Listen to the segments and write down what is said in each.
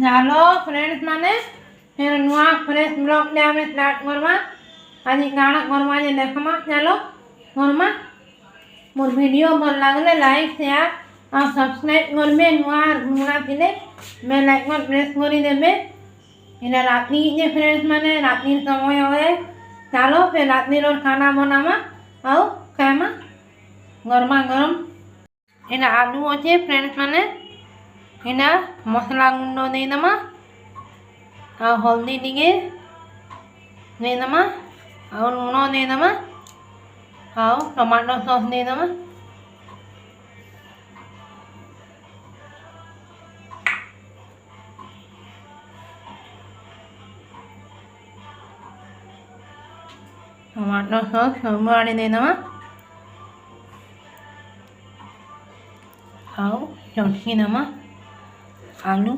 Hello friends माने फिर नुआ फ्रेश ब्लॉग ले आमे स्टार्ट करवा आज गाना करवा जे देखमा चलो करमा मोर वीडियो भल लागले लाइक शेयर और सब्सक्राइब करबे नुआ नुआ थिले बेल आइकन प्रेस करी देबे एना राती जे फ्रेंड्स माने राती समय होए चलो फिर राती रो खाना बनावा और खामा गरमा गरम एना आलू अच्छे फ्रेंड्स माने एना मसला गुंडो दे दमा और हल्दी टिके दे दमा और लूणो दे दमा और टमाटो सॉस दे दमा टमाटो सॉस सब आड़े दे दमा और चटकी दमा आलू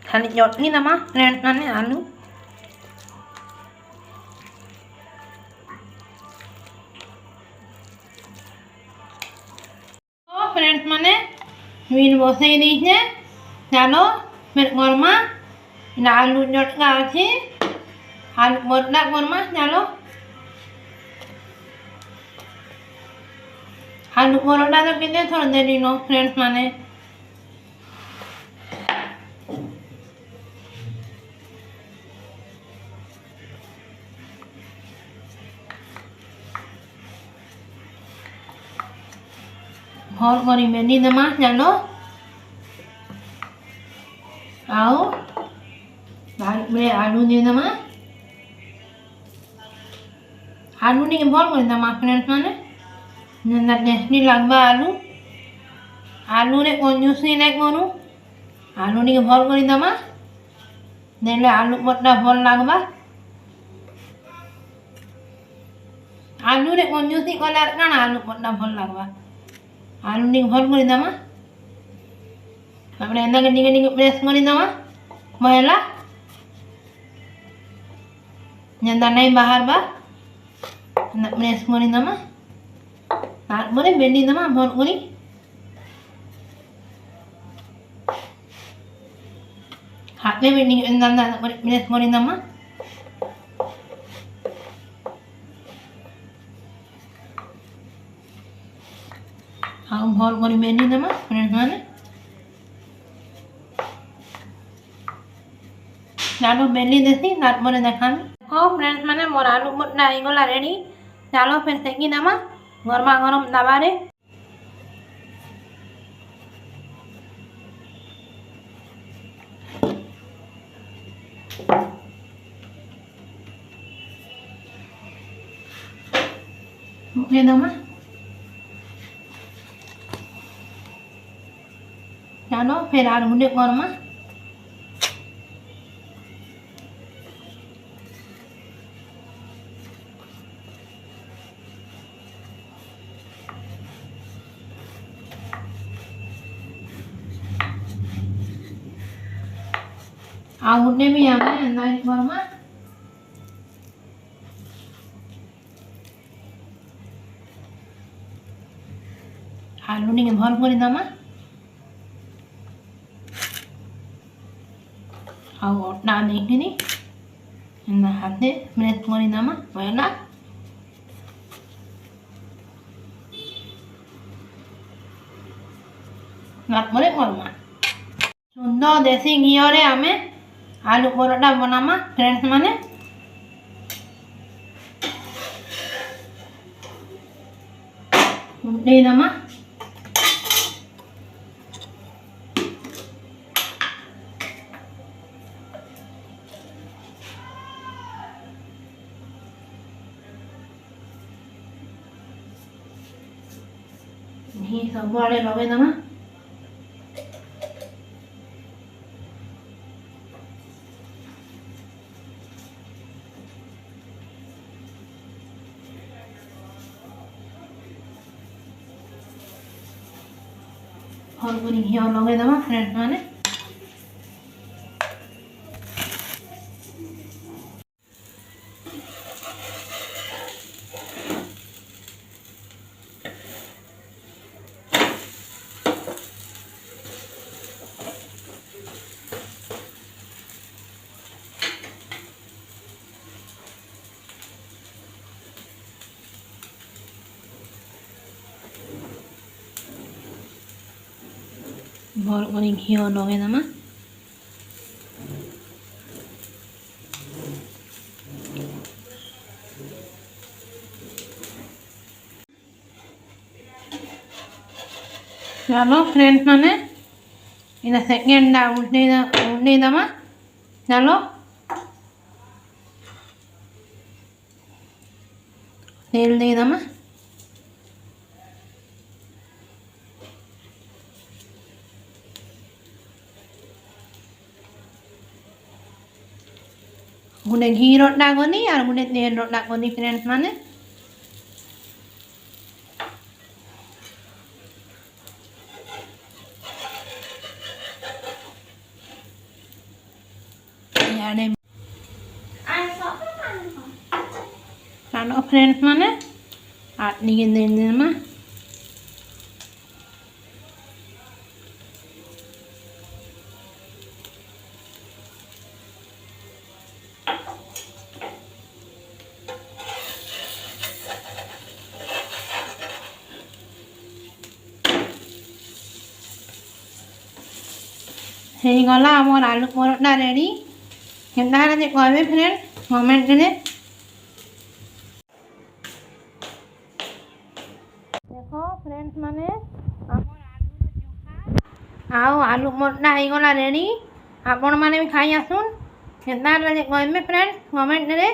खाली चटनी दमा फ्रेंड्स माने आलू तो फ्रेंड्स माने मीन बसाई दी है चलो फिर गरमा आलू चटका अच्छे आलू बदला गरमा चलो आलू परोटा तो कितने थोड़ा देरी नो फ्रेंड्स माने भल करी बेली दमा चलो आओ आलू दे दमा आलू टी भल कर दमा फ्रेंड्स माने नंदा टेस्टी लगवा आलू आलू रे कंजूसी नहीं करूँ आलू टी भल कर दमा देले आलू पट्टा भल लगवा आलू रे कंजूसी कला काना आलू पट्टा भल लगवा आलू टी भल कर दमा अपने एंदा के टिके प्रेस कर दमा महिला नंदा नहीं बाहर बा प्रेस कर दमा तारपरे बेली दमा भल करी हाथे बेली नंदा प्रेस कर दमा हाँ भल करी बेली दमा फ्रेंड्स माने चलो बेली देसी तारपरे देखा हाँ फ्रेंड्स माने मोर आलू पट्टा हो गला रेडी चलो फिर सेकी दमा गरमा गरम तवारे मुके दमा चलो फिर आर गुडे गरमा आउटने भी हमें नाइट गरमा आलू टी भल कर दमा आटा देखनी हाथे प्रेस कर दमा पहला गरमा शुद्ध देसी घी रे आमे आलू परोटा बनामा फ्रेंड्स माने दे दमा घी सब आड़े लगे दमा भल कर घी लगे दमा फ्रेंड्स माने ଭଲ୍ କରି ଘିଅ ଲଗେଇଦେମା। चलो फ्रेंड्स मैंने इधर सेकेंड उल्टी दमा। चलो तेल दे दमा। गुने घी रोटा कोनी और गुने तेल रोटा कोनी फ्रेंड्स मैंने चलो फ्रेंड्स मैंने आटनी के दिन में ହେଇଗଲା ଆମର ଆଳୁ ପରଟା ରେଡ଼ି। କେନ୍ତା ହେଲା ଯେ କହିବେ ଫ୍ରେଣ୍ଡ କମେଣ୍ଟରେ। ଦେଖ ଫ୍ରେଣ୍ଡସ୍ ମାନେ ଆମର ଆଳୁର ଚୋଖା ଆଉ ଆଳୁ ପରଟା ହେଇଗଲା ରେଡ଼ି। ଆପଣମାନେ ବି ଖାଇ ଆସୁନ୍। କେନ୍ତା ହେଲା ଯେ କହିବେ ଫ୍ରେଣ୍ଡ କମେଣ୍ଟରେ।